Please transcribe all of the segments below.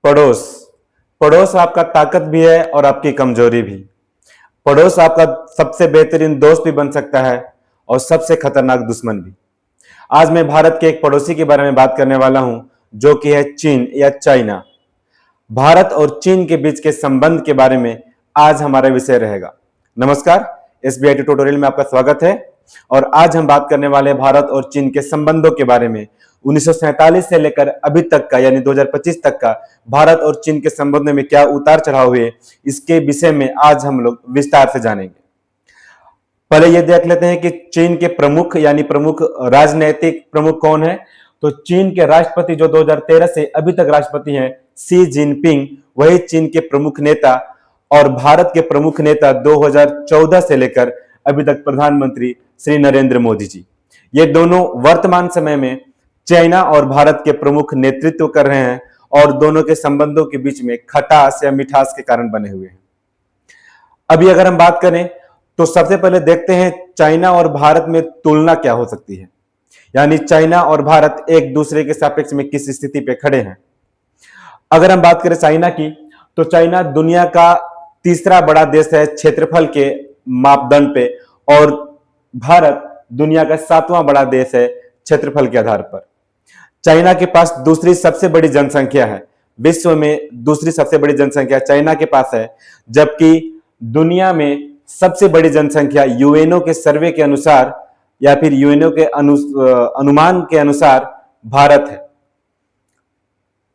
पड़ोस। पड़ोस आपका ताकत भी है और आपकी कमजोरी भी। पड़ोस आपका सबसे बेहतरीन दोस्त भी बन सकता है और सबसे खतरनाक दुश्मन भी। आज मैं भारत के एक पड़ोसी के बारे में बात करने वाला हूं, जो कि है चीन या चाइना। भारत और चीन के बीच के संबंध के बारे में आज हमारा विषय रहेगा। नमस्कार, एसबीआई ट्यूटोरियल में आपका स्वागत है। और आज हम बात करने वाले हैं भारत और चीन के संबंधों के बारे में। 1947 से लेकर अभी तक का यानी 2025 तक का भारत और चीन के संबंधों में क्या उतार चढ़ाव हुए, इसके विषय में आज हम लोग विस्तार से जानेंगे। पहले ये देख लेते हैं कि चीन के प्रमुख यानी प्रमुख राजनीतिक प्रमुख कौन है। तो चीन के राष्ट्रपति जो 2013 से अभी तक राष्ट्रपति हैं, शी जिनपिंग, वही चीन के प्रमुख नेता। और भारत के प्रमुख नेता 2014 से लेकर अभी तक प्रधानमंत्री श्री नरेंद्र मोदी जी। ये दोनों वर्तमान समय में चाइना और भारत के प्रमुख नेतृत्व कर रहे हैं और दोनों के संबंधों के बीच में खटास या मिठास के कारण बने हुए हैं। अभी अगर हम बात करें तो सबसे पहले देखते हैं चाइना और भारत में तुलना क्या हो सकती है, यानी चाइना और भारत एक दूसरे के सापेक्ष में किस स्थिति पे खड़े हैं। अगर हम बात करें चाइना की, तो चाइना दुनिया का तीसरा बड़ा देश है क्षेत्रफल के मापदंड पे, और भारत दुनिया का 7वां बड़ा देश है क्षेत्रफल के आधार पर। चाइना के पास दूसरी सबसे बड़ी जनसंख्या है, विश्व में दूसरी सबसे बड़ी जनसंख्या चाइना के पास है, जबकि दुनिया में सबसे बड़ी जनसंख्या यूएनओ के सर्वे के अनुसार या फिर यूएनओ के अनुमान के अनुसार भारत है।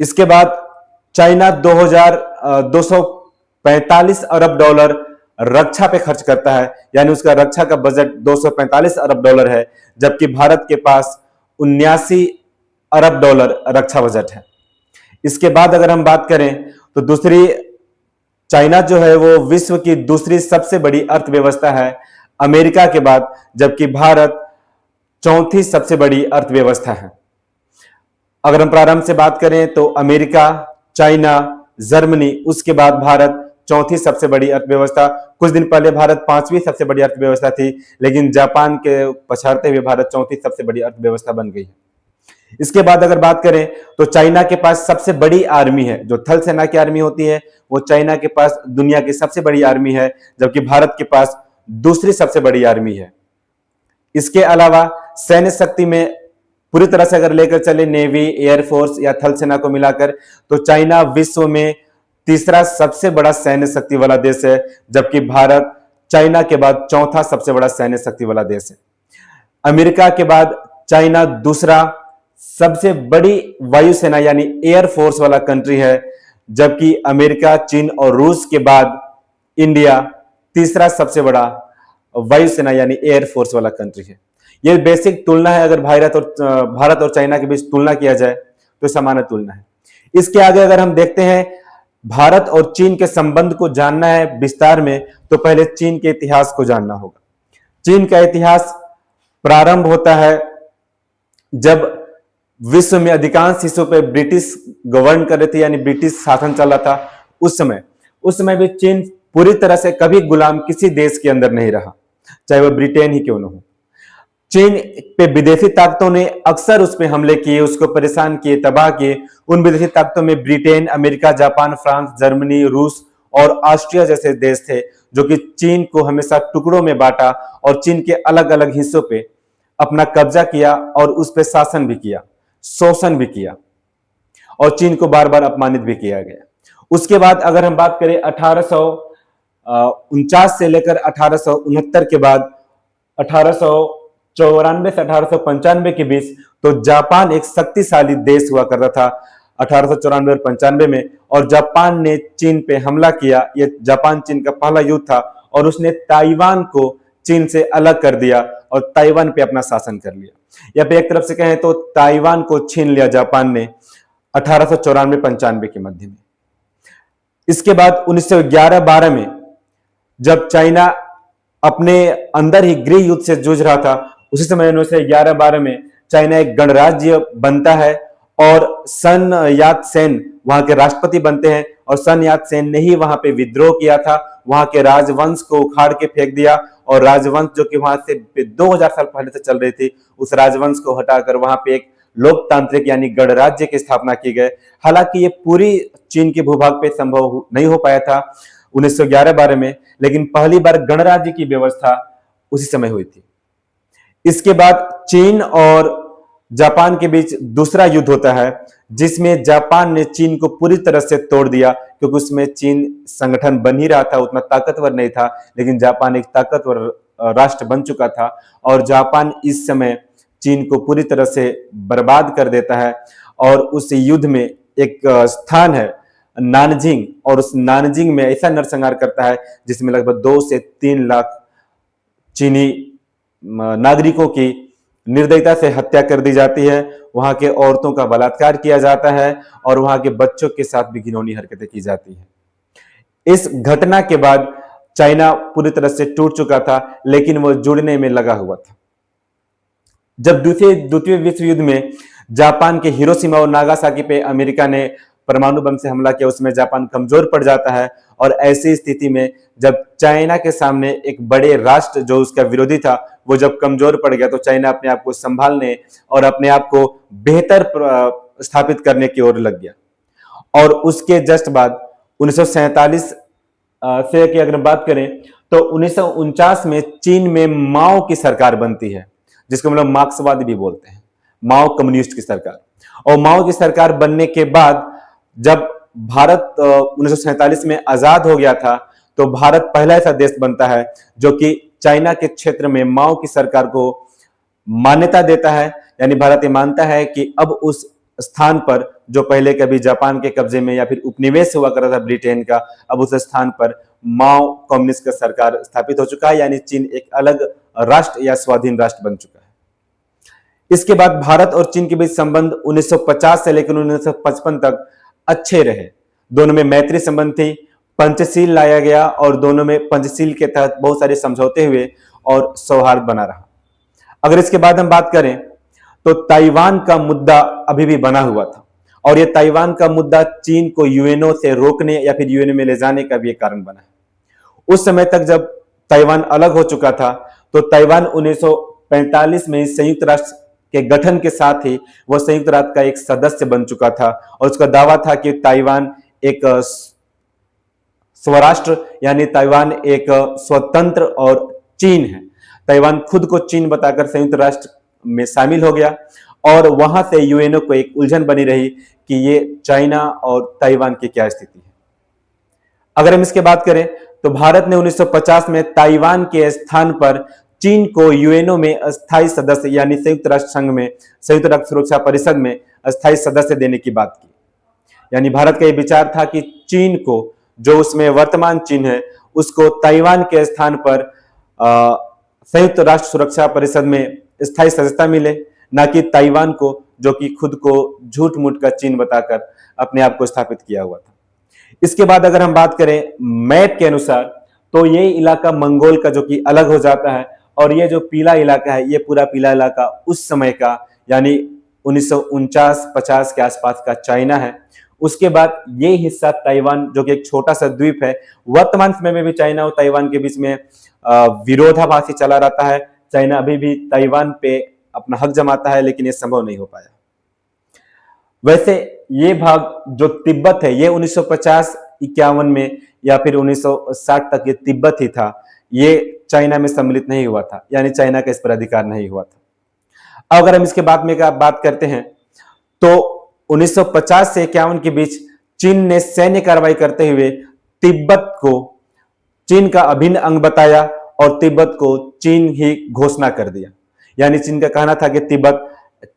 इसके बाद चाइना 245 अरब डॉलर रक्षा पे खर्च करता है, यानी उसका रक्षा का बजट 245 अरब डॉलर है, जबकि भारत के पास 79 अरब डॉलर रक्षा बजट है। इसके बाद अगर हम बात करें तो दूसरी चाइना जो है वो विश्व की दूसरी सबसे बड़ी अर्थव्यवस्था है अमेरिका के बाद, जबकि भारत चौथी सबसे बड़ी अर्थव्यवस्था है। अगर हम प्रारंभ से बात करें तो अमेरिका, चाइना, जर्मनी, उसके बाद भारत चौथी सबसे बड़ी अर्थव्यवस्था। कुछ दिन पहले भारत 5वीं सबसे बड़ी अर्थव्यवस्था थी, लेकिन जापान के पछाड़ते हुए भारत चौथी सबसे बड़ी अर्थव्यवस्था बन गई है। इसके बाद अगर बात करें तो चाइना के पास सबसे बड़ी आर्मी है, जो थल सेना की आर्मी होती है, वो चाइना के पास दुनिया की सबसे बड़ी आर्मी है, जबकि भारत के पास दूसरी सबसे बड़ी आर्मी है। इसके अलावा सैन्य शक्ति में पूरी तरह से अगर लेकर चले नेवी, एयरफोर्स या थल सेना को मिलाकर, तो चाइना विश्व में तीसरा सबसे बड़ा सैन्य शक्ति वाला देश है, जबकि भारत चाइना के बाद चौथा सबसे बड़ा सैन्य शक्ति वाला देश है। अमेरिका के बाद चाइना दूसरा सबसे बड़ी वायुसेना यानी एयरफोर्स वाला कंट्री है, जबकि अमेरिका, चीन और रूस के बाद इंडिया तीसरा सबसे बड़ा वायुसेना यानी एयरफोर्स वाला कंट्री है। यह बेसिक तुलना है। अगर भारत और चाइना के बीच तुलना किया जाए तो सामान्य तुलना है। इसके आगे अगर हम देखते हैं भारत और चीन के संबंध को जानना है विस्तार में, तो पहले चीन के इतिहास को जानना होगा। चीन का इतिहास प्रारंभ होता है जब विश्व में अधिकांश हिस्सों पे ब्रिटिश गवर्न कर रहे थे, यानी ब्रिटिश शासन चल रहा था उस समय भी चीन पूरी तरह से कभी गुलाम किसी देश के अंदर नहीं रहा, चाहे वह ब्रिटेन ही क्यों न हो। चीन पे विदेशी ताकतों ने अक्सर उस पर हमले किए, उसको परेशान किए, तबाह किए। उन विदेशी ताकतों में Britain, America, Japan, France, Germany, रूस और ऑस्ट्रिया जैसे देश थे, जो कि चीन को हमेशा टुकड़ों में बांटा और चीन के अलग अलग हिस्सों पे अपना कब्जा किया और उस पर शासन भी किया, शोषण भी किया, और चीन को बार बार अपमानित भी किया गया। उसके बाद अगर हम बात करें 1849 से लेकर 1869 के बाद 1894 से 1895 के बीच, तो जापान एक शक्तिशाली देश हुआ करता था 1894 और 95 में, और जापान ने चीन पे हमला किया। ये जापान चीन का पहला युद्ध था और उसने ताइवान को चीन से अलग कर दिया और ताइवान पे अपना शासन कर लिया। या पे एक तरफ से कहें तो ताइवान को छीन लिया जापान ने 1894-95 के मध्य में। इसके बाद 1911-12 में जब चाइना अपने अंदर ही गृह युद्ध से जूझ रहा था, उसी समय 1911-12 में चाइना एक गणराज्य बनता है और सन यात सेन वहां के राष्ट्रपति बनते हैं। और सन यात सेन ने ही वहां पे विद्रोह किया था, वहां के राजवंश को उखाड़ के फेंक दिया, और राजवंश जो कि वहां से 2000 साल पहले से चल रही थी, उस राजवंश को हटाकर वहां पे एक लोकतांत्रिक यानी गणराज्य की स्थापना की गई। हालांकि ये पूरी चीन के भूभाग पे संभव नहीं हो पाया था 1911-12 में, लेकिन पहली बार गणराज्य की व्यवस्था उसी समय हुई थी। इसके बाद चीन और जापान के बीच दूसरा युद्ध होता है, जिसमें जापान ने चीन को पूरी तरह से तोड़ दिया, क्योंकि उसमें चीन संगठन बन ही रहा था, उतना ताकतवर नहीं था, लेकिन जापान एक ताकतवर राष्ट्र बन चुका था और जापान इस समय चीन को पूरी तरह से बर्बाद कर देता है। और उस युद्ध में एक स्थान है नानजिंग, और उस नानजिंग में ऐसा नरसंहार करता है जिसमें लगभग 2 से 3 लाख चीनी नागरिकों की निर्दयता से हत्या कर दी जाती है। वहां के औरतों का बलात्कार किया जाता है और वहां के बच्चों के साथ भी घिनौनी हरकतें की जाती है। इस घटना के बाद चाइना पूरी तरह से टूट चुका था, लेकिन वो जुड़ने में लगा हुआ था। जब द्वितीय विश्व युद्ध में जापान के हिरोशिमा और नागासाकी पे अमेरिका ने परमाणु बम से हमला किया, उसमें जापान कमजोर पड़ जाता है। और ऐसी स्थिति में जब चाइना के सामने एक बड़े राष्ट्र जो उसका विरोधी था वो जब कमजोर पड़ गया, तो चाइना अपने आप को संभालने और अपने आप को बेहतर स्थापित करने की ओर लग गया। और उसके जस्ट बाद 1947 से की अगर बात करें तो 1949 में चीन में माओ की सरकार बनती है, जिसको मतलब मार्क्सवादी भी बोलते हैं, माओ कम्युनिस्ट की सरकार। और माओ की सरकार बनने के बाद जब भारत 1947 में आजाद हो गया था, तो भारत पहला ऐसा देश बनता है जो कि चाइना के क्षेत्र में माओ की सरकार को मान्यता देता है। यानी भारत ये मानता है कि अब उस स्थान पर जो पहले कभी जापान के कब्जे में या फिर उपनिवेश हुआ करता था ब्रिटेन का, अब उस स्थान पर माओ कम्युनिस्ट का सरकार स्थापित हो चुका है, यानी चीन एक अलग राष्ट्र या स्वाधीन राष्ट्र बन चुका है। इसके बाद भारत और चीन के बीच संबंध 1950 से लेकर 1955 तक अच्छे रहे। दोनों में मैत्री संबंध थी, पंचशील लाया गया और दोनों में पंचशील के तहत बहुत सारे समझौते हुए और सौहार्द बना रहा। अगर इसके बाद हम बात करें तो ताइवान का मुद्दा अभी भी बना हुआ था, और यह ताइवान का मुद्दा चीन को यूएनओ से रोकने या फिर यूएनओ में ले जाने का भी एक कारण बना है। उस समय तक जब ताइवान अलग हो चुका था, तो ताइवान 1945 में संयुक्त राष्ट्र के गठन के साथ ही वह संयुक्त राष्ट्र का एक सदस्य बन चुका था, और उसका दावा था कि ताइवान एक स्वराष्ट्र यानी ताइवान एक स्वतंत्र और चीन है। ताइवान खुद को चीन बताकर संयुक्त राष्ट्र में शामिल हो गया, और वहां से यूएनओ को एक उलझन बनी रही कि ये चाइना और ताइवान की क्या स्थिति है। अगर हम इसके बात करें तो भारत ने 1950 में ताइवान के स्थान पर चीन को यूएनओ में अस्थायी सदस्य यानी संयुक्त राष्ट्र संघ में, संयुक्त राष्ट्र सुरक्षा परिषद में अस्थायी सदस्य देने की बात की। यानी भारत का यह विचार था कि चीन को, जो उसमें वर्तमान चीन है, उसको ताइवान के स्थान पर संयुक्त राष्ट्र सुरक्षा परिषद में स्थायी सदस्यता मिले, ना कि ताइवान को, जो कि खुद को झूठ मूठ का चीन बताकर अपने आप को स्थापित किया हुआ था। इसके बाद अगर हम बात करें मैप के अनुसार, तो ये इलाका मंगोल का जो कि अलग हो जाता है, और ये जो पीला इलाका है, ये पूरा पीला इलाका उस समय का यानी 1949-50 के आसपास का चाइना है। उसके बाद ये हिस्सा ताइवान, जो कि एक छोटा सा द्वीप है, वर्तमान समय में भी चाइना और ताइवान के बीच में विरोधाभासी चला रहता है। चाइना अभी भी ताइवान पे अपना हक जमाता है, लेकिन ये संभव नहीं हो पाया। वैसे ये भाग जो तिब्बत है, ये 1950-51 में या फिर 1960 तक ये तिब्बत ही था, ये चाइना में सम्मिलित नहीं हुआ था, यानी चाइना का इस पर अधिकार नहीं हुआ था। अगर हम इसके बाद में बात करते हैं तो 1950 से 51 के बीच चीन ने सैन्य कार्रवाई करते हुए तिब्बत को चीन का अभिन्न अंग बताया और तिब्बत को चीन ही घोषणा कर दिया। यानी चीन का कहना था कि तिब्बत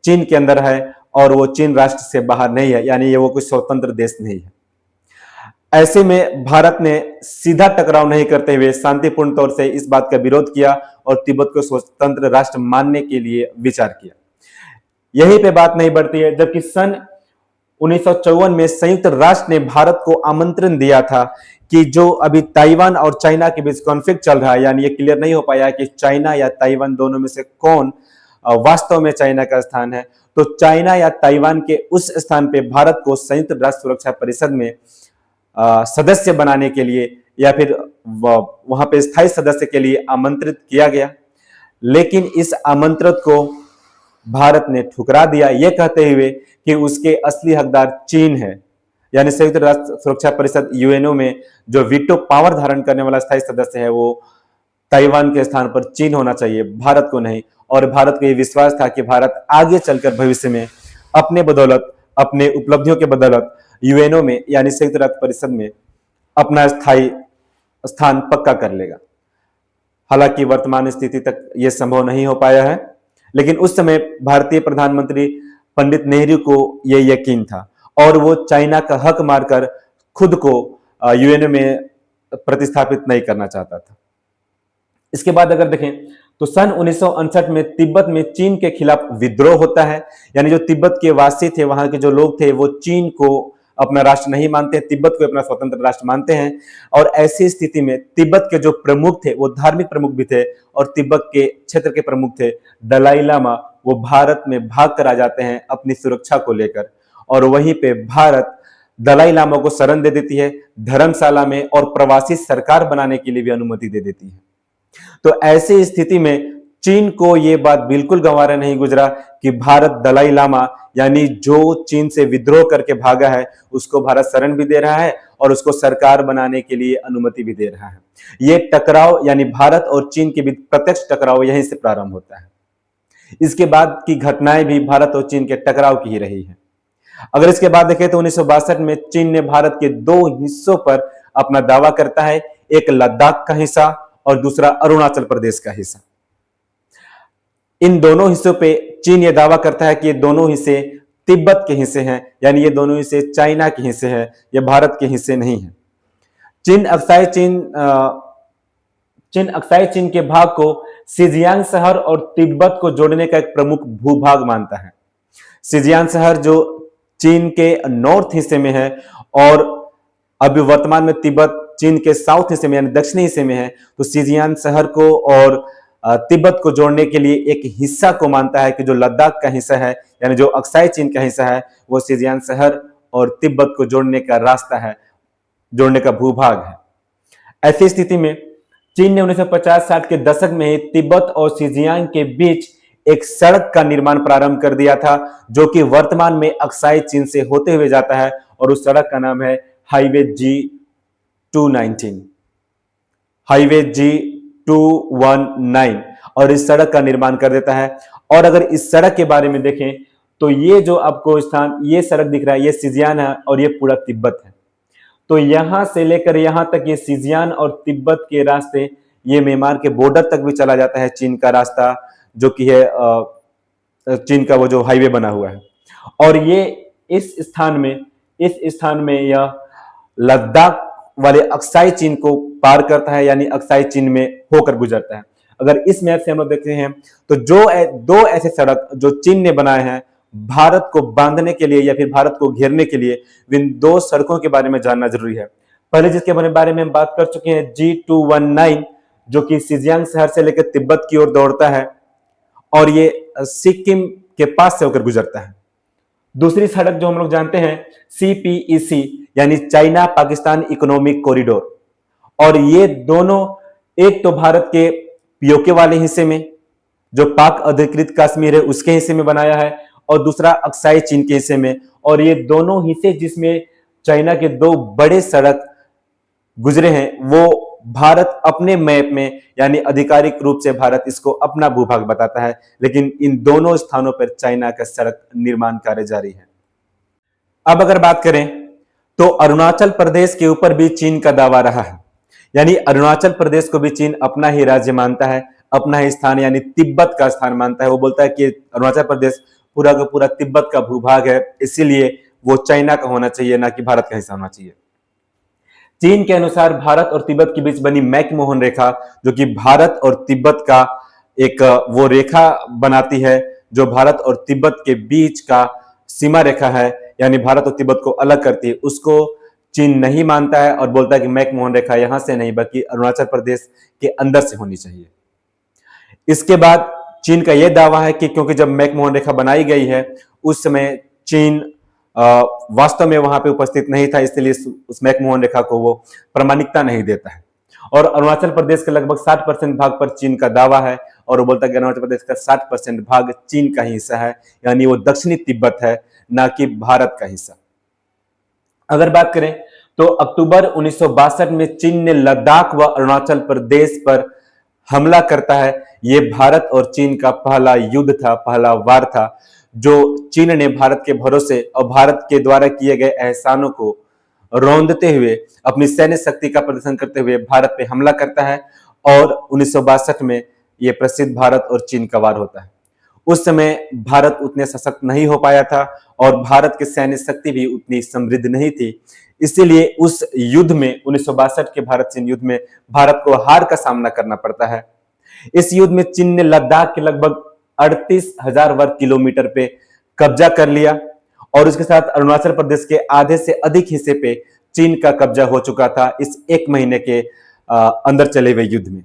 चीन के अंदर है और वो चीन राष्ट्र से बाहर नहीं है, यानी ये वो कोई स्वतंत्र देश नहीं है। ऐसे में भारत ने सीधा टकराव नहीं करते हुए शांतिपूर्ण तौर से इस बात का विरोध किया और तिब्बत को स्वतंत्र राष्ट्र मानने के लिए विचार किया। यहीं पे बात नहीं बढ़ती है, जबकि सन 1954 में संयुक्त राष्ट्र ने भारत को आमंत्रण दिया था कि जो अभी ताइवान और चाइना के बीच कॉन्फ्लिक्ट चल रहा है, यानी ये क्लियर नहीं हो पाया कि चाइना या ताइवान दोनों में से कौन वास्तव में चाइना का स्थान है, तो चाइना या ताइवान के उस स्थान पे भारत को संयुक्त राष्ट्र सुरक्षा परिषद में सदस्य बनाने के लिए या फिर वहां पे स्थायी सदस्य के लिए आमंत्रित किया गया। लेकिन इस आमंत्रण को भारत ने ठुकरा दिया, ये कहते हुए कि उसके असली हकदार चीन है। यानी संयुक्त राष्ट्र सुरक्षा परिषद यूएनओ में जो वीटो पावर धारण करने वाला स्थायी सदस्य है वो ताइवान के स्थान पर चीन होना चाहिए, भारत को नहीं। और भारत को यह विश्वास था कि भारत आगे चलकर भविष्य में अपने बदौलत, अपने उपलब्धियों के बदौलत यूएनओ में यानी संयुक्त राष्ट्र परिषद में अपना स्थायी स्थान पक्का कर लेगा। हालांकि वर्तमान स्थिति तक यह संभव नहीं हो पाया है, लेकिन उस समय भारतीय प्रधानमंत्री पंडित नेहरू को यह यकीन था और वो चाइना का हक मारकर खुद को यूएनओ में प्रतिस्थापित नहीं करना चाहता था। इसके बाद अगर देखें तो सन 1959 में तिब्बत में चीन के खिलाफ विद्रोह होता है। यानी जो तिब्बत के वासी थे, वहां के जो लोग थे, वो चीन को अपना राष्ट्र नहीं मानते, तिब्बत को अपना स्वतंत्र राष्ट्र मानते हैं। और ऐसी स्थिति में तिब्बत के जो प्रमुख थे वो धार्मिक प्रमुख भी थे और तिब्बत के क्षेत्र के प्रमुख थे दलाई लामा, वो भारत में भाग कर आ जाते हैं अपनी सुरक्षा को लेकर। और वहीं पे भारत दलाई लामा को शरण दे देती है धर्मशाला में और प्रवासी सरकार बनाने के लिए भी अनुमति दे देती है। तो ऐसी स्थिति में चीन को यह बात बिल्कुल गंवारा नहीं गुजरा कि भारत दलाई लामा यानी जो चीन से विद्रोह करके भागा है उसको भारत शरण भी दे रहा है और उसको सरकार बनाने के लिए अनुमति भी दे रहा है। यह टकराव यानी भारत और चीन के बीच प्रत्यक्ष टकराव यहीं से प्रारंभ होता है। इसके बाद की घटनाएं भी भारत और चीन के टकराव की ही रही है। अगर इसके बाद देखें तो 1962 में चीन ने भारत के दो हिस्सों पर अपना दावा करता है, एक लद्दाख का हिस्सा और दूसरा अरुणाचल प्रदेश का हिस्सा। इन दोनों हिस्सों पे चीन यह दावा करता है कि ये दोनों हिस्से तिब्बत के हिस्से हैं, यानी ये दोनों हिस्से चाइना के हिस्से हैं, ये भारत के हिस्से नहीं हैं। चीन अक्साई चीन के भाग को शिजियांग शहर और तिब्बत को जोड़ने का एक प्रमुख भूभाग मानता है। शिजियांग शहर जो चीन के नॉर्थ हिस्से में है और अभी वर्तमान में तिब्बत चीन के साउथ हिस्से में यानी दक्षिणी हिस्से में है, तो शिजियांग शहर को और तिब्बत को जोड़ने के लिए एक हिस्सा को मानता है कि जो लद्दाख का हिस्सा है यानी जो अक्साई चीन का हिस्सा है वो शिजियांग शहर और तिब्बत को जोड़ने का रास्ता है, जोड़ने का भूभाग है। ऐसी स्थिति में चीन ने 1950-60 के दशक में ही तिब्बत और शिजियांग के बीच एक सड़क का निर्माण प्रारंभ कर दिया था जो कि वर्तमान में अक्साई चीन से होते हुए जाता है और उस सड़क का नाम है हाईवे G219, हाईवे G219। और इस सड़क का निर्माण कर देता है। और अगर इस सड़क के बारे में देखें तो ये जो आपको स्थान, ये सड़क दिख रहा है, ये शिजियांग है और ये पूरा तिब्बत है। तो यहां से लेकर यहां तक ये शिजियांग और तिब्बत के रास्ते, ये म्यांमार के बॉर्डर तक भी चला जाता है चीन का रास्ता, जो कि है चीन का वो जो हाईवे बना हुआ है। और ये इस स्थान में यह लद्दाख वाले अक्साई चीन को पार करता है, यानी अक्साई चीन में होकर गुजरता है। अगर इस मैप से हम लोग देखते हैं तो दो ऐसे सड़क जो चीन ने बनाए हैं भारत को बांधने के लिए या फिर भारत को घेरने के लिए, इन दो सड़कों के बारे में जानना जरूरी है। पहले जिसके बारे में हम बात कर चुके हैं G219, जो कि शिजियांग शहर से लेकर तिब्बत की ओर दौड़ता है और ये सिक्किम के पास से होकर गुजरता है। दूसरी सड़क जो हम लोग जानते हैं CPEC यानी चाइना पाकिस्तान इकोनॉमिक कॉरिडोर, और ये दोनों एक तो भारत के पीओके वाले हिस्से में जो पाक अधिकृत कश्मीर है उसके हिस्से में बनाया है और दूसरा अक्साई चीन के हिस्से में। और ये दोनों हिस्से जिसमें चाइना के दो बड़े सड़क गुजरे हैं वो भारत अपने मैप में यानी आधिकारिक रूप से भारत इसको अपना भूभाग बताता है, लेकिन इन दोनों स्थानों पर चाइना का सड़क निर्माण कार्य जारी है। अब अगर बात करें तो अरुणाचल प्रदेश के ऊपर भी चीन का दावा रहा है, यानी अरुणाचल प्रदेश को भी चीन अपना ही राज्य मानता है, अपना ही स्थान यानी तिब्बत का स्थान मानता है। वो बोलता है कि अरुणाचल प्रदेश पूरा का पूरा तिब्बत का भूभाग है, इसीलिए वो चाइना का होना चाहिए, ना कि भारत का हिस्सा होना चाहिए। चीन के अनुसार भारत और तिब्बत के बीच बनी मैकमोहन रेखा, जो कि भारत और तिब्बत का एक वो रेखा बनाती है जो भारत और तिब्बत के बीच का सीमा रेखा है, यानी भारत और तिब्बत को अलग करती है, उसको चीन नहीं मानता है और बोलता है कि मैकमोहन रेखा यहां से नहीं बल्कि अरुणाचल प्रदेश के अंदर से होनी चाहिए। इसके बाद चीन का यह दावा है कि क्योंकि जब मैकमोहन रेखा बनाई गई है उस समय चीन वास्तव में वहां पे उपस्थित नहीं था, इसलिए उस मैकमोहन रेखा को वो प्रामाणिकता नहीं देता है। और अरुणाचल प्रदेश के लगभग 60% भाग पर चीन का दावा है और वो बोलता है कि अरुणाचल प्रदेश का 60% भाग चीन का ही हिस्सा है, यानी वो दक्षिणी तिब्बत है, ना कि भारत का हिस्सा। अगर बात करें तो अक्टूबर 1962 में चीन ने लद्दाख व अरुणाचल प्रदेश पर हमला करता है। यह भारत और चीन का पहला युद्ध था, पहला वार था, जो चीन ने भारत के भरोसे और भारत के द्वारा किए गए एहसानों को रौंदते हुए अपनी सैन्य शक्ति का प्रदर्शन करते हुए भारत पे हमला करता है और 1962 में यह प्रसिद्ध भारत और चीन का वार होता है। उस समय भारत उतने सशक्त नहीं हो पाया था और भारत की सैन्य शक्ति भी उतनी समृद्ध नहीं थी। इसीलिए उस युद्ध में 1962 के भारत चीन युद्ध में भारत को हार का सामना करना पड़ता है। इस युद्ध में चीन ने लद्दाख के लगभग 38,000 वर्ग किलोमीटर पे कब्जा कर लिया और उसके साथ अरुणाचल प्रदेश के आधे से अधिक हिस्से पे चीन का कब्जा हो चुका था इस एक महीने के अंदर चले हुए युद्ध में।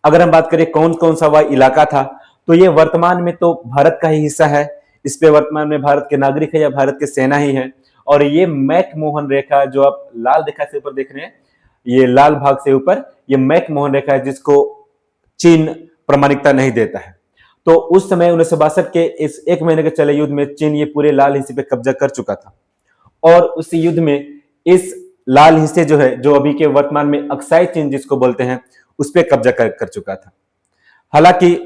अगर हम बात करें कौन कौन सा वह इलाका था, तो ये वर्तमान में तो भारत का ही हिस्सा है। इस पे वर्तमान में भारत के नागरिक है या भारत के सेना ही है। और ये मैकमोहन रेखा जो आप लाल रेखा से ऊपर देख रहे हैं, ये लाल भाग से ऊपर ये मैकमोहन रेखा है जिसको चीन प्रामाणिकता नहीं देता है। तो उस समय 1962 के इस एक महीने के चले युद्ध में चीन ये पूरे लाल हिस्से पे कब्जा कर चुका था और उस युद्ध में इस लाल हिस्से जो है, जो अभी के वर्तमान में अक्साई चीन जिसको बोलते हैं, उस पर कब्जा कर चुका था। हालांकि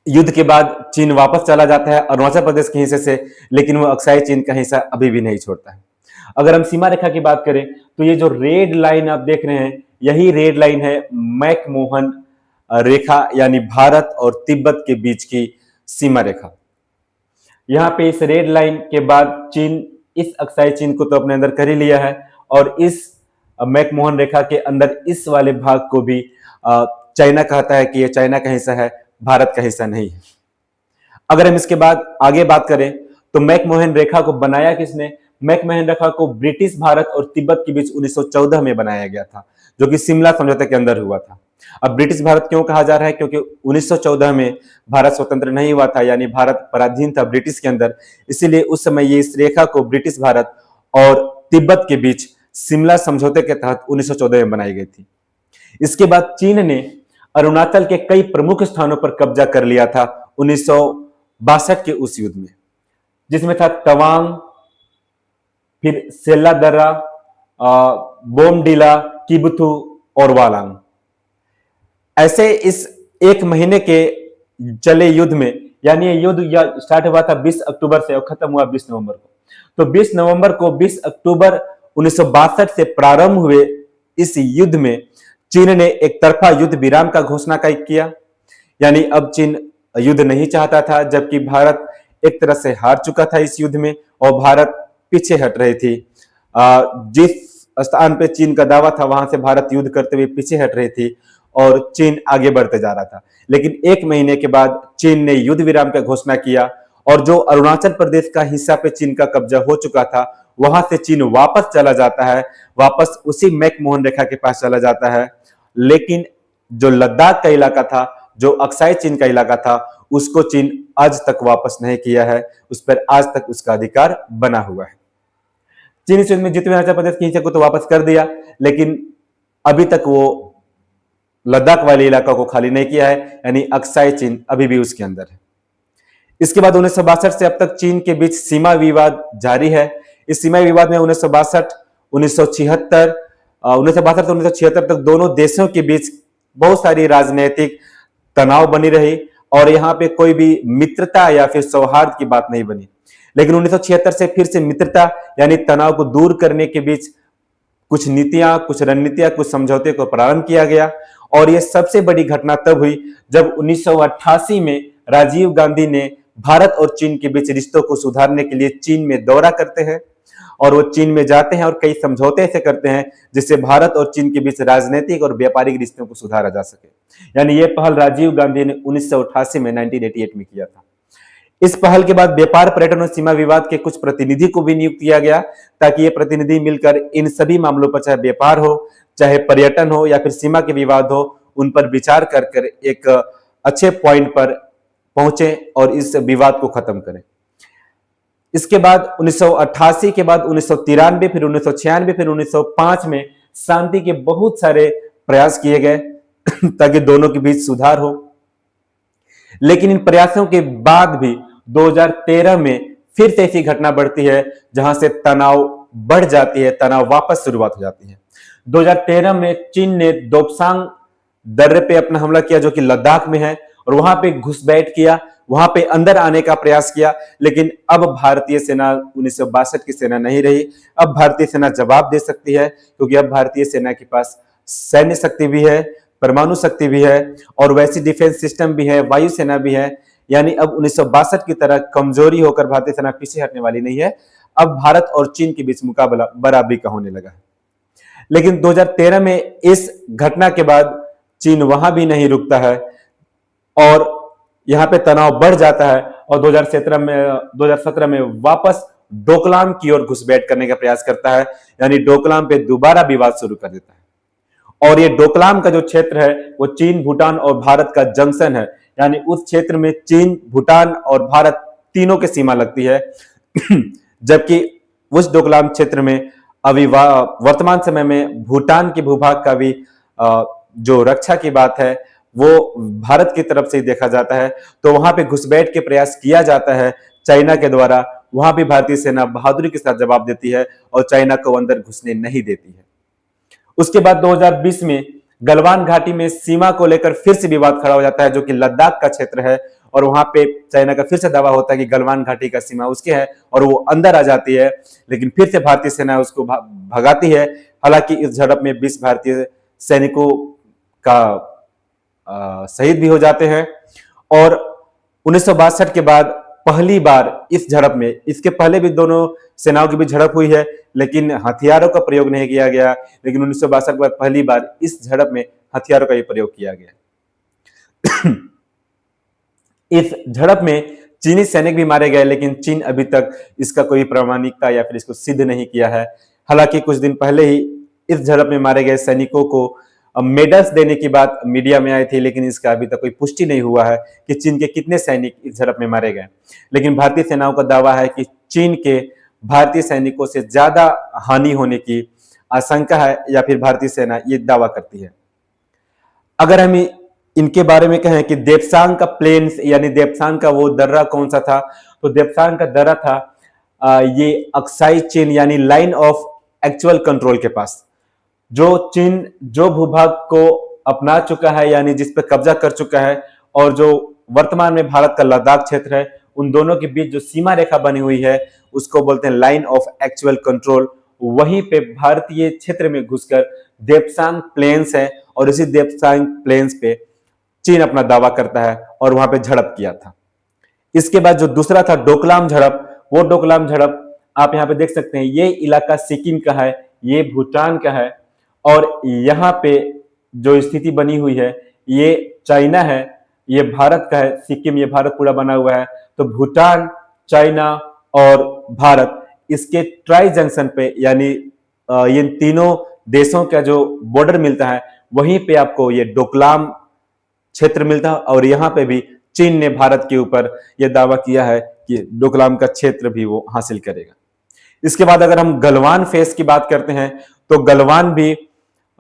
युद्ध के बाद चीन वापस चला जाता है अरुणाचल प्रदेश के हिस्से से, लेकिन वो अक्साई चीन का हिस्सा अभी भी नहीं छोड़ता है। अगर हम सीमा रेखा की बात करें तो ये जो रेड लाइन आप देख रहे हैं, यही रेड लाइन है मैकमोहन रेखा, यानी भारत और तिब्बत के बीच की सीमा रेखा। यहां पे इस रेड लाइन के बाद चीन इस अक्साई चीन को तो अपने अंदर कर ही लिया है और इस मैकमोहन रेखा के अंदर इस वाले भाग को भी चाइना कहता है कि यह चाइना का हिस्सा है, भारत का हिस्सा नहीं है। अगर हम इसके बाद आगे बात करें तो मैकमोहन रेखा को बनाया किसने? मैकमोहन रेखा को ब्रिटिश भारत और तिब्बत के बीच 1914 में बनाया गया था, जो कि शिमला समझौते के अंदर हुआ था। अब ब्रिटिश भारत क्यों कहा जा रहा है? क्योंकि 1914 में भारत स्वतंत्र नहीं हुआ था, यानी भारत पराधीन था ब्रिटिश के अंदर। इसीलिए उस समय ये इस रेखा को ब्रिटिश भारत और तिब्बत के बीच शिमला समझौते के तहत 1914 में बनाई गई थी। इसके बाद चीन ने अरुणाचल के कई प्रमुख स्थानों पर कब्जा कर लिया था 1962 के उस युद्ध में, जिसमें था तवांग, फिर सेला दर्रा, बोमडीला, किबुथु और वालांग। ऐसे इस एक महीने के चले युद्ध में, यानी ये युद्ध स्टार्ट हुआ था 20 अक्टूबर से और खत्म हुआ 20 नवंबर को। तो 20 नवंबर को 20 अक्टूबर 1962 से प्रारंभ हुए इस युद्ध में चीन ने एक तरफा युद्ध विराम का घोषणा किया, यानी अब चीन युद्ध नहीं चाहता था, जबकि भारत एक तरह से हार चुका था इस युद्ध में और भारत पीछे हट रही थी। जिस स्थान पे चीन का दावा था वहां से भारत युद्ध करते हुए पीछे हट रही थी और चीन आगे बढ़ते जा रहा था। लेकिन एक महीने के बाद चीन ने युद्ध विराम का घोषणा किया और जो अरुणाचल प्रदेश का हिस्सा पे चीन का कब्जा हो चुका था, वहां से चीन वापस चला जाता है, वापस उसी मैकमोहन रेखा के पास चला जाता है। लेकिन जो लद्दाख का इलाका था, जो अक्साई चीन का इलाका था, उसको चीन आज तक वापस नहीं किया है, उस पर आज तक उसका अधिकार बना हुआ है। चीन इस युद्ध में जीते हुए अरुणाचल प्रदेश के हिस्से को तो वापस कर दिया, लेकिन अभी तक वो लद्दाख वाले इलाका को खाली नहीं किया है, यानी अक्साई चीन अभी भी उसके अंदर है। इसके बाद 1962 से अब तक चीन के बीच सीमा विवाद जारी है। इस सीमा विवाद में 1962, 1976, 1962 से 1976 तक दोनों देशों के बीच बहुत सारी राजनीतिक तनाव बनी रही और यहाँ पे कोई भी मित्रता या फिर सौहार्द की बात नहीं बनी। लेकिन 1976 से फिर से मित्रता यानी तनाव को दूर करने के बीच कुछ नीतियां, कुछ रणनीतियां, कुछ समझौते को प्रारंभ किया गया और यह सबसे बड़ी घटना तब हुई जब 1988 में राजीव गांधी ने भारत और चीन के बीच रिश्तों को सुधारने के लिए चीन में दौरा करते हैं और वो चीन में जाते हैं और कई समझौते ऐसे करते हैं जिससे भारत और चीन के बीच राजनीतिक और व्यापारिक रिश्तों को सुधारा जा सके। यानी ये पहल राजीव गांधी ने 1988 में 1988 में किया था। इस पहल के बाद व्यापार, पर्यटन और सीमा विवाद के कुछ प्रतिनिधि को भी नियुक्त किया गया ताकि ये प्रतिनिधि मिलकर इन सभी मामलों पर, चाहे व्यापार हो, चाहे पर्यटन हो या फिर सीमा के विवाद हो, उन पर विचार कर एक अच्छे पॉइंट पर पहुंचे और इस विवाद को खत्म करें। इसके बाद 1988 के बाद 1993, फिर 1996, फिर 1905 में शांति के बहुत सारे प्रयास किए गए। ताकि दोनों के बीच सुधार हो। लेकिन इन प्रयासों के बाद भी 2013 में फिर से ऐसी घटना बढ़ती है जहां से तनाव बढ़ जाती है, तनाव वापस शुरुआत हो जाती है। 2013 में चीन ने दोपसांग दर्रे पे अपना हमला किया जो कि लद्दाख में है, और वहां पे घुसपैठ किया, वहां पे अंदर आने का प्रयास किया। लेकिन अब भारतीय सेना 1962 की सेना नहीं रही। अब भारतीय सेना जवाब दे सकती है, क्योंकि अब भारतीय सेना के पास सैन्य शक्ति भी है, परमाणु शक्ति भी है, और वैसी डिफेंस सिस्टम भी है, वायुसेना भी है। यानी अब 1962 की तरह कमजोरी होकर भारतीय सेना पीछे हटने वाली नहीं है। अब भारत और चीन के बीच मुकाबला बराबरी का होने लगा है। लेकिन 2013 में इस घटना के बाद चीन वहां भी नहीं रुकता है और यहां पे तनाव बढ़ जाता है, और 2017 में वापस डोकलाम की ओर घुसपैठ करने का प्रयास करता है। यानी डोकलाम पे दोबारा विवाद शुरू कर देता है। और ये डोकलाम का जो क्षेत्र है वो चीन, भूटान और भारत का जंक्शन है। यानी उस क्षेत्र में चीन, भूटान और भारत तीनों की सीमा लगती है। जबकि उस डोकलाम क्षेत्र में अभी वर्तमान समय में भूटान के भूभाग का भी जो रक्षा की बात है वो भारत की तरफ से ही देखा जाता है। तो वहां पे घुसपैठ के प्रयास किया जाता है चाइना के द्वारा। वहां भी भारतीय सेना बहादुरी के साथ जवाब देती है और चाइना को अंदर घुसने नहीं देती है। उसके बाद 2020 में गलवान घाटी में सीमा को लेकर फिर से विवाद खड़ा हो जाता है, जो कि लद्दाख का क्षेत्र है। और वहां पे चाइना का फिर से दावा होता है कि गलवान घाटी का सीमा उसके है, और वो अंदर आ जाती है। लेकिन फिर से भारतीय सेना उसको भगाती है। हालांकि इस झड़प में 20 भारतीय सैनिकों का शहीद भी हो जाते हैं। और 1962 के बाद पहली बार इस झड़प में, इसके पहले भी दोनों सेनाओं के बीच झड़प हुई है लेकिन हथियारों का प्रयोग नहीं किया गया। लेकिन 1962 के बाद पहली बार इस झड़प में हथियारों का ही प्रयोग किया गया। इस झड़प में चीनी सैनिक भी मारे गए, लेकिन चीन अभी तक इसका कोई प्रामाणिकता या फिर इसको सिद्ध नहीं किया है। हालांकि कुछ दिन पहले ही इस झड़प में मारे गए सैनिकों को मेडल्स देने की बात मीडिया में आई थी, लेकिन इसका अभी तक कोई पुष्टि नहीं हुआ है कि चीन के कितने सैनिक इस झड़प में मारे गए। लेकिन भारतीय सेनाओं का दावा है कि चीन के भारतीय सैनिकों से ज्यादा हानि होने की आशंका है, या फिर भारतीय सेना ये दावा करती है। अगर हम इनके बारे में कहें कि देपसांग का प्लेन्स यानी देपसांग का वो दर्रा कौन सा था, तो देपसांग का दर्रा था ये अक्साई चीन यानी लाइन ऑफ एक्चुअल कंट्रोल के पास। जो चीन जो भूभाग को अपना चुका है यानी जिस पर कब्जा कर चुका है, और जो वर्तमान में भारत का लद्दाख क्षेत्र है, उन दोनों के बीच जो सीमा रेखा बनी हुई है उसको बोलते हैं लाइन ऑफ एक्चुअल कंट्रोल। वहीं पे भारतीय क्षेत्र में घुसकर देपसांग प्लेन्स है, और इसी देपसांग प्लेन्स पे चीन अपना दावा करता है और वहां पे झड़प किया था। इसके बाद जो दूसरा था डोकलाम झड़प, वो डोकलाम झड़प आप यहाँ पे देख सकते हैं। ये इलाका सिक्किम का है, ये भूटान का है, और यहाँ पे जो स्थिति बनी हुई है ये चाइना है, ये भारत का है। सिक्किम ये भारत पूरा बना हुआ है। तो भूटान, चाइना और भारत इसके ट्राई जंक्शन पे यानी ये तीनों देशों का जो बॉर्डर मिलता है वहीं पे आपको ये डोकलाम क्षेत्र मिलता है। और यहाँ पे भी चीन ने भारत के ऊपर यह दावा किया है कि डोकलाम का क्षेत्र भी वो हासिल करेगा। इसके बाद अगर हम गलवान फेस की बात करते हैं तो गलवान भी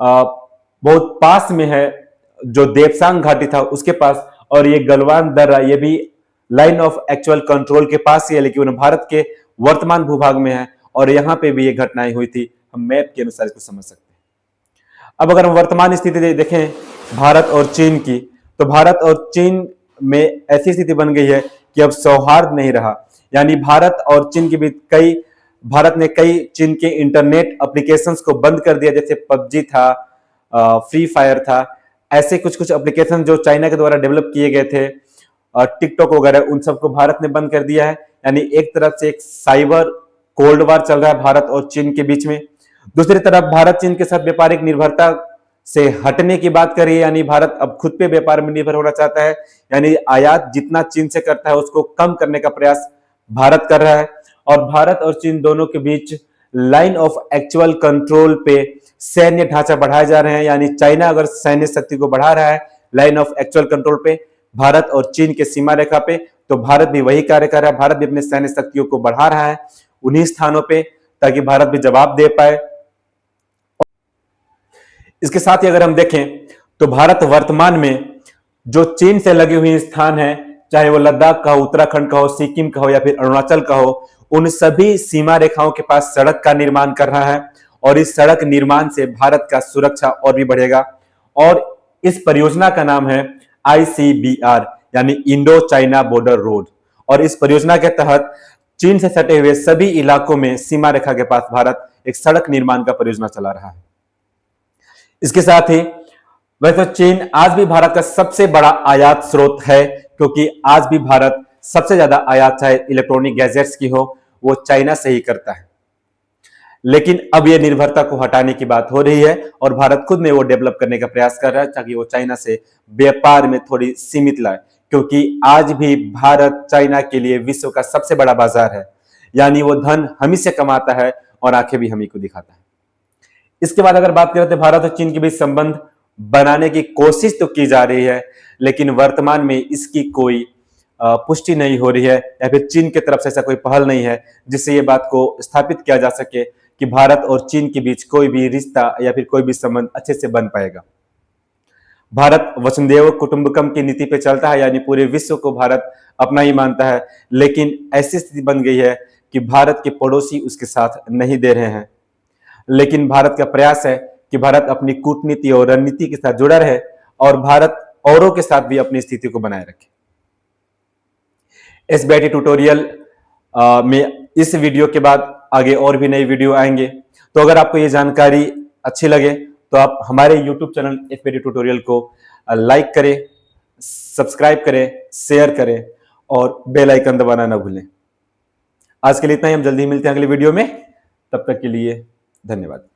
बहुत पास में है, जो देपसांग घाटी था उसके पास। और ये गलवान दर्रा ये भी लाइन ऑफ एक्चुअल कंट्रोल के पास ही है, लेकिन भारत के वर्तमान भूभाग में है। और यहाँ पे भी ये घटनाएं हुई थी। हम मैप के अनुसार इसको समझ सकते हैं। अब अगर हम वर्तमान स्थिति देखें भारत और चीन की, तो भारत और चीन में ऐसी स्थिति बन गई है कि अब सौहार्द नहीं रहा। यानी भारत और चीन के बीच भारत ने कई चीन के इंटरनेट एप्लीकेशंस को बंद कर दिया, जैसे पबजी था, फ्री फायर था। ऐसे कुछ कुछ एप्लीकेशन जो चाइना के द्वारा डेवलप किए गए थे, टिकटॉक वगैरह, उन सबको भारत ने बंद कर दिया है। यानी एक तरफ से एक साइबर कोल्ड वार चल रहा है भारत और चीन के बीच में। दूसरी तरफ भारत चीन के साथ व्यापारिक निर्भरता से हटने की बात करिए, यानी भारत अब खुद पे व्यापार में निर्भर होना चाहता है। यानी आयात जितना चीन से करता है उसको कम करने का प्रयास भारत कर रहा है। और भारत और चीन दोनों के बीच लाइन ऑफ एक्चुअल कंट्रोल पे सैन्य ढांचा बढ़ाए जा रहे हैं। यानी चाइना अगर सैन्य शक्ति को बढ़ा रहा है लाइन ऑफ एक्चुअल कंट्रोल पे भारत और चीन के सीमा रेखा पे, तो भारत भी वही कार्य कर रहा है। भारत भी अपने सैन्य शक्तियों को बढ़ा रहा है उन्हीं स्थानों पे, ताकि भारत भी जवाब दे पाए। इसके साथ ही अगर हम देखें तो भारत वर्तमान में जो चीन से लगे हुए स्थान है, चाहे वो लद्दाख का हो, उत्तराखंड का हो, सिक्किम का हो या फिर अरुणाचल का हो, उन सभी सीमा रेखाओं के पास सड़क का निर्माण कर रहा है और इस सड़क निर्माण से भारत का सुरक्षा और भी बढ़ेगा। और इस परियोजना का नाम है ICBR यानी इंडो चाइना बॉर्डर रोड। और इस परियोजना के तहत चीन से सटे हुए सभी इलाकों में सीमा रेखा के पास भारत एक सड़क निर्माण का परियोजना चला रहा है। इसके साथ ही वैसे चीन आज भी भारत का सबसे बड़ा आयात स्रोत है, क्योंकि आज भी भारत सबसे ज्यादा आयात चाहे इलेक्ट्रॉनिक गैजेट्स की हो वो चाइना से ही करता है। लेकिन अब यह निर्भरता को हटाने की बात हो रही है और भारत खुद में वो डेवलप करने का प्रयास कर रहा है ताकि वो चाइना से व्यापार में थोड़ी सीमित लाए, क्योंकि आज भी भारत चाइना के लिए विश्व का सबसे बड़ा बाजार है, यानी वो धन हम ही से कमाता है और आंखें भी हम ही को दिखाता है। इसके बाद अगर बात करें तो भारत और चीन के बीच संबंध बनाने की कोशिश तो की जा रही है, लेकिन वर्तमान में इसकी कोई पुष्टि नहीं हो रही है या फिर चीन की तरफ से ऐसा कोई पहल नहीं है जिससे ये बात को स्थापित किया जा सके कि भारत और चीन के बीच कोई भी रिश्ता या फिर कोई भी संबंध अच्छे से बन पाएगा। भारत वसुंधैव कुटुंबकम की नीति पे चलता है, यानी पूरे विश्व को भारत अपना ही मानता है, लेकिन ऐसी स्थिति बन गई है कि भारत के पड़ोसी उसके साथ नहीं दे रहे हैं। लेकिन भारत का प्रयास है कि भारत अपनी कूटनीति और रणनीति के साथ जुड़ा रहे और भारत औरों के साथ भी अपनी स्थिति को बनाए रखे। SBIT ट्यूटोरियल में इस वीडियो के बाद आगे और भी नई वीडियो आएंगे, तो अगर आपको ये जानकारी अच्छी लगे तो आप हमारे YouTube चैनल SBIT ट्यूटोरियल को लाइक करें, सब्सक्राइब करें, शेयर करें और बेल आइकन दबाना ना भूलें। आज के लिए इतना ही, हम जल्दी मिलते हैं अगले वीडियो में, तब तक के लिए धन्यवाद।